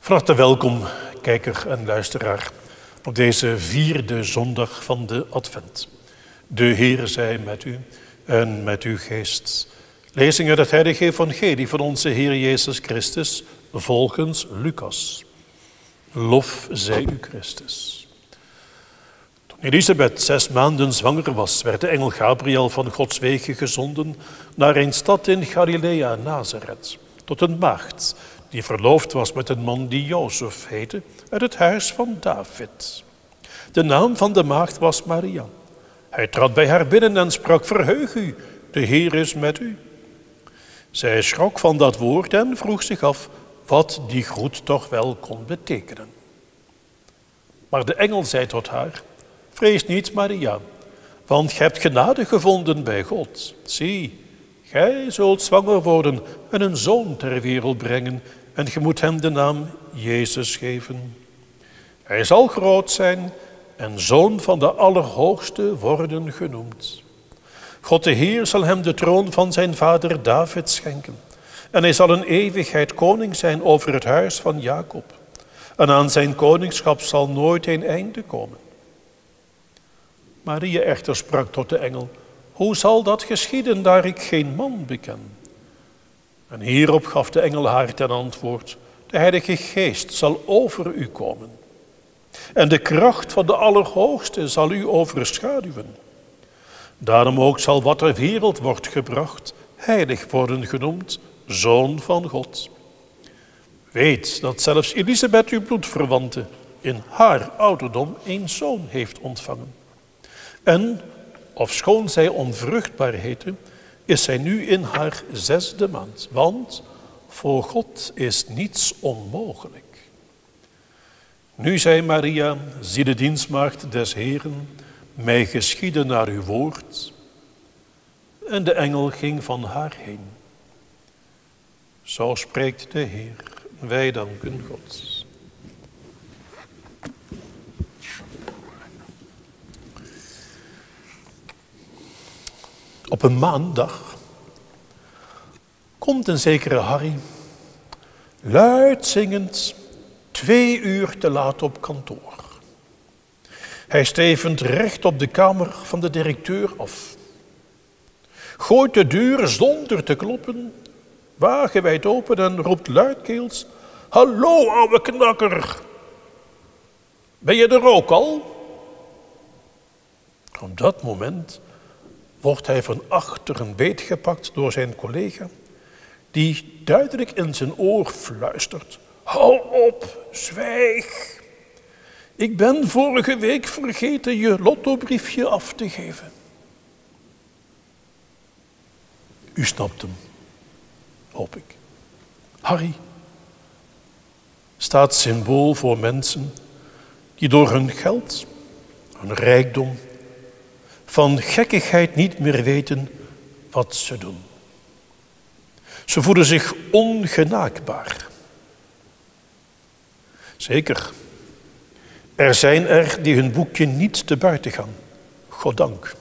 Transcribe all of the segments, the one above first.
Van harte welkom, kijker en luisteraar, op deze 4e zondag van de Advent. De Heer zij met u en met uw geest. Lezing uit het heilige evangelie van onze Heer Jezus Christus, volgens Lucas. Lof zij u, Christus. Toen Elisabeth 6 maanden zwanger was, werd de engel Gabriel van Gods wegen gezonden naar een stad in Galilea, Nazareth, tot een maagd die verloofd was met een man die Jozef heette, uit het huis van David. De naam van de maagd was Maria. Hij trad bij haar binnen en sprak: "Verheug u, de Heer is met u." Zij schrok van dat woord en vroeg zich af wat die groet toch wel kon betekenen. Maar de engel zei tot haar: "Vrees niet, Maria, want gij hebt genade gevonden bij God. Zie, gij zult zwanger worden en een zoon ter wereld brengen en je moet hem de naam Jezus geven. Hij zal groot zijn en zoon van de Allerhoogste worden genoemd. God de Heer zal hem de troon van zijn vader David schenken. En hij zal in eeuwigheid koning zijn over het huis van Jacob. En aan zijn koningschap zal nooit een einde komen." Maria echter sprak tot de engel: "Hoe zal dat geschieden, daar ik geen man beken?" En hierop gaf de engel haar ten antwoord: "De Heilige Geest zal over u komen. En de kracht van de Allerhoogste zal u overschaduwen. Daarom ook zal wat ter wereld wordt gebracht heilig worden genoemd, Zoon van God. Weet dat zelfs Elisabeth, uw bloedverwante, in haar ouderdom een zoon heeft ontvangen. En, ofschoon zij onvruchtbaar heette, is zij nu in haar 6e maand. Want voor God is niets onmogelijk." Nu zei Maria: "Zie de dienstmaagd des Heeren, mij geschieden naar uw woord." En de engel ging van haar heen. Zo spreekt de Heer. Wij danken God. Op een maandag komt een zekere Harry, luid zingend, 2 uur te laat op kantoor. Hij stevend recht op de kamer van de directeur af. Gooit de deur zonder te kloppen wagenwijd open en roept luidkeels: "Hallo, ouwe knakker! Ben je er ook al?" Op dat moment wordt hij van achteren beetgepakt door zijn collega, die duidelijk in zijn oor fluistert: "Hou op, zwijg. Ik ben vorige week vergeten je lottobriefje af te geven." U snapt hem, hoop ik. Harry staat symbool voor mensen die door hun geld, hun rijkdom, van gekkigheid niet meer weten wat ze doen. Ze voelen zich ongenaakbaar. Zeker, er zijn er die hun boekje niet te buiten gaan, goddank.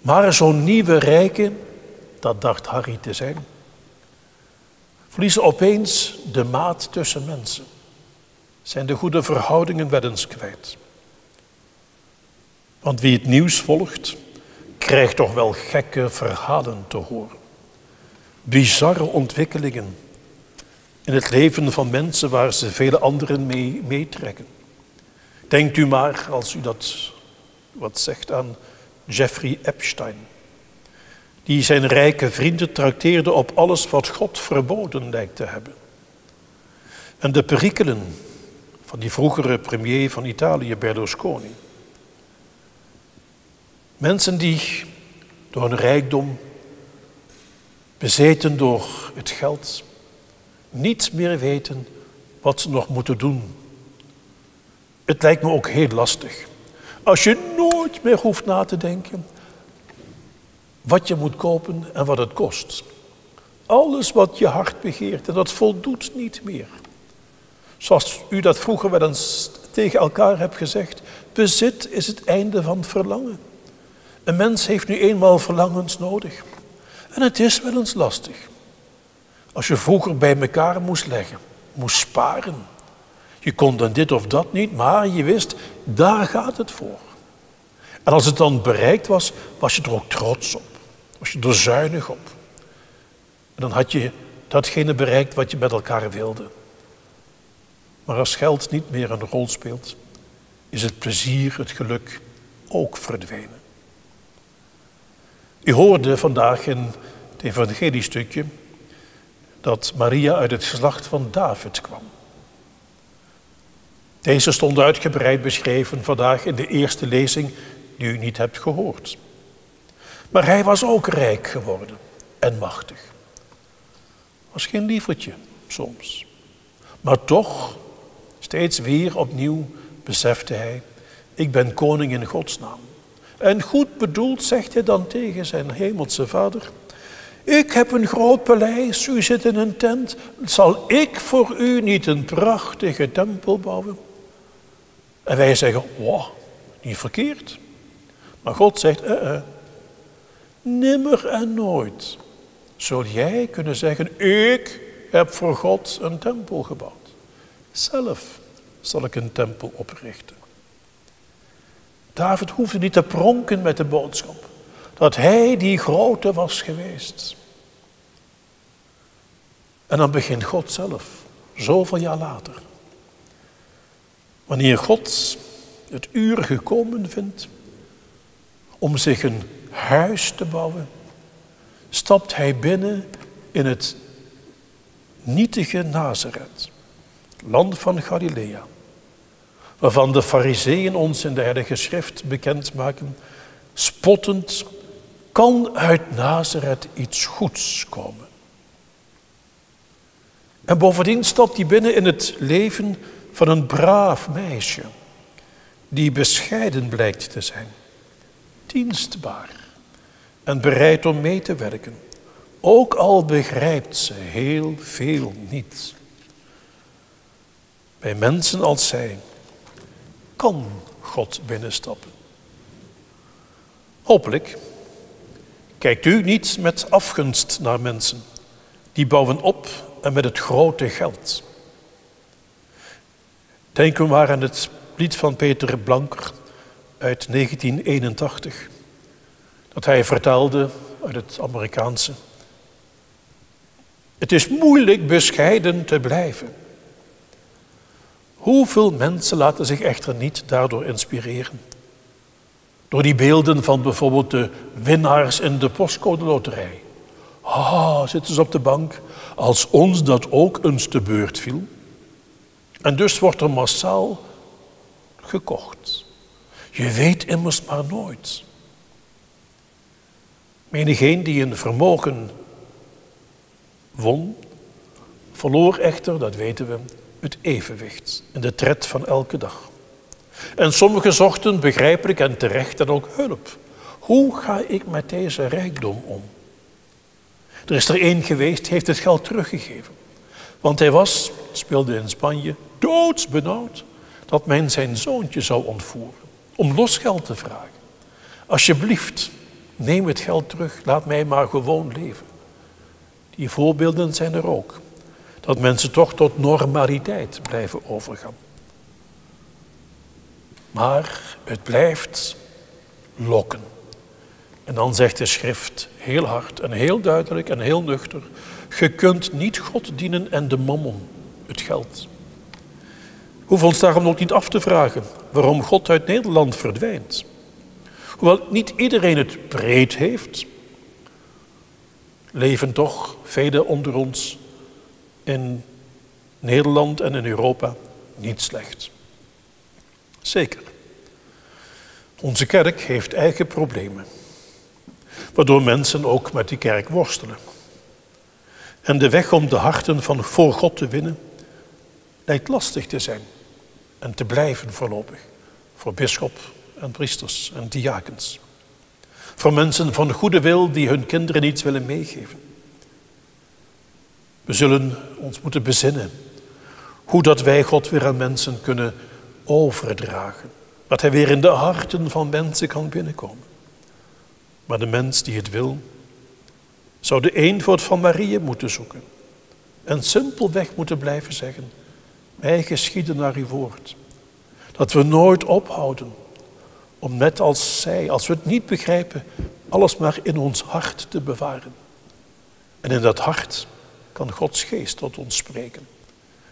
Maar zo'n nieuwe rijke, dat dacht Harry te zijn, verliezen opeens de maat tussen mensen, zijn de goede verhoudingen wel eens kwijt. Want wie het nieuws volgt, krijgt toch wel gekke verhalen te horen. Bizarre ontwikkelingen in het leven van mensen waar ze vele anderen mee meetrekken. Denkt u maar, als u dat wat zegt, aan Jeffrey Epstein, die zijn rijke vrienden trakteerde op alles wat God verboden lijkt te hebben. En de perikelen van die vroegere premier van Italië, Berlusconi. Mensen die door hun rijkdom, bezeten door het geld, niet meer weten wat ze nog moeten doen. Het lijkt me ook heel lastig. Als je nooit meer hoeft na te denken wat je moet kopen en wat het kost. Alles wat je hart begeert en dat voldoet niet meer. Zoals u dat vroeger wel eens tegen elkaar hebt gezegd: bezit is het einde van verlangen. Een mens heeft nu eenmaal verlangens nodig. En het is wel eens lastig. Als je vroeger bij elkaar moest leggen moest sparen. Je kon dan dit of dat niet, maar je wist, daar gaat het voor. En als het dan bereikt was, was je er ook trots op. Was je er zuinig op. En dan had je datgene bereikt wat je met elkaar wilde. Maar als geld niet meer een rol speelt, is het plezier, het geluk ook verdwenen. U hoorde vandaag in het evangeliestukje dat Maria uit het geslacht van David kwam. Deze stond uitgebreid beschreven vandaag in de eerste lezing die u niet hebt gehoord. Maar hij was ook rijk geworden en machtig. Was geen lievertje soms. Maar toch, steeds weer opnieuw besefte hij, ik ben koning in Gods naam. En goed bedoeld zegt hij dan tegen zijn hemelse vader, ik heb een groot paleis, u zit in een tent, zal ik voor u niet een prachtige tempel bouwen? En wij zeggen, wow, niet verkeerd. Maar God zegt, nimmer en nooit zul jij kunnen zeggen, ik heb voor God een tempel gebouwd. Zelf zal ik een tempel oprichten. David hoefde niet te pronken met de boodschap dat hij die grote was geweest. En dan begint God zelf, zoveel jaar later. Wanneer God het uur gekomen vindt om zich een huis te bouwen, stapt hij binnen in het nietige Nazareth, land van Galilea, waarvan de Farizeeën ons in de Heilige Schrift bekendmaken, spottend, kan uit Nazareth iets goeds komen. En bovendien stapt hij binnen in het leven van een braaf meisje, die bescheiden blijkt te zijn, dienstbaar en bereid om mee te werken, ook al begrijpt ze heel veel niet. Bij mensen als zij kan God binnenstappen. Hopelijk kijkt u niet met afgunst naar mensen die bouwen op en met het grote geld. Denken we maar aan het lied van Peter Blanker uit 1981. Dat hij vertaalde uit het Amerikaanse. Het is moeilijk bescheiden te blijven. Hoeveel mensen laten zich echter niet daardoor inspireren? Door die beelden van bijvoorbeeld de winnaars in de postcode loterij. Zitten ze op de bank, als ons dat ook eens te beurt viel. En dus wordt er massaal gekocht. Je weet immers maar nooit. Menigeen die een vermogen won, verloor echter, dat weten we, het evenwicht in de tred van elke dag. En sommigen zochten begrijpelijk en terecht dan ook hulp. Hoe ga ik met deze rijkdom om? Er is er één geweest, heeft het geld teruggegeven. Want hij speelde in Spanje, doodsbenauwd dat men zijn zoontje zou ontvoeren. Om losgeld te vragen. Alsjeblieft, neem het geld terug, laat mij maar gewoon leven. Die voorbeelden zijn er ook. Dat mensen toch tot normaliteit blijven overgaan. Maar het blijft lokken. En dan zegt de schrift heel hard en heel duidelijk en heel nuchter. Je kunt niet God dienen en de mammon, het geld. Hoef ons daarom ook niet af te vragen waarom God uit Nederland verdwijnt. Hoewel niet iedereen het breed heeft, leven toch velen onder ons in Nederland en in Europa niet slecht. Zeker. Onze kerk heeft eigen problemen, waardoor mensen ook met die kerk worstelen. En de weg om de harten van voor God te winnen lijkt lastig te zijn en te blijven voorlopig voor bisschop en priesters en diakens. Voor mensen van goede wil die hun kinderen iets willen meegeven. We zullen ons moeten bezinnen hoe dat wij God weer aan mensen kunnen overdragen. Dat hij weer in de harten van mensen kan binnenkomen. Maar de mens die het wil, zou de eenvoud van Maria moeten zoeken. en simpelweg moeten blijven zeggen: mij geschieden naar uw woord. Dat we nooit ophouden om net als zij, als we het niet begrijpen, alles maar in ons hart te bewaren. En in dat hart kan Gods geest tot ons spreken.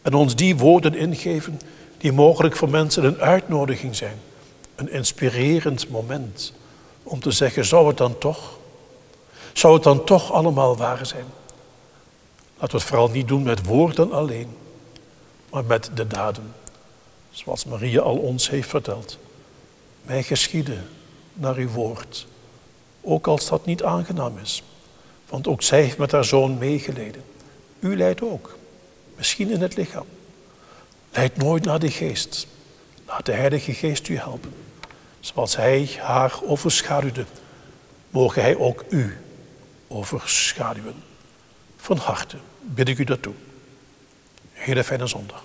En ons die woorden ingeven die mogelijk voor mensen een uitnodiging zijn. Een inspirerend moment om te zeggen: zou het dan toch allemaal waar zijn? Laten we het vooral niet doen met woorden alleen, maar met de daden. Zoals Maria al ons heeft verteld. Mij geschieden naar uw woord. Ook als dat niet aangenaam is. Want ook zij heeft met haar zoon meegeleden. U lijdt ook. Misschien in het lichaam. Lijd nooit naar de geest. Laat de Heilige Geest u helpen. Zoals hij haar overschaduwde, mogen hij ook u overschaduwen. Van harte bid ik u dat toe. Hele fijne zondag.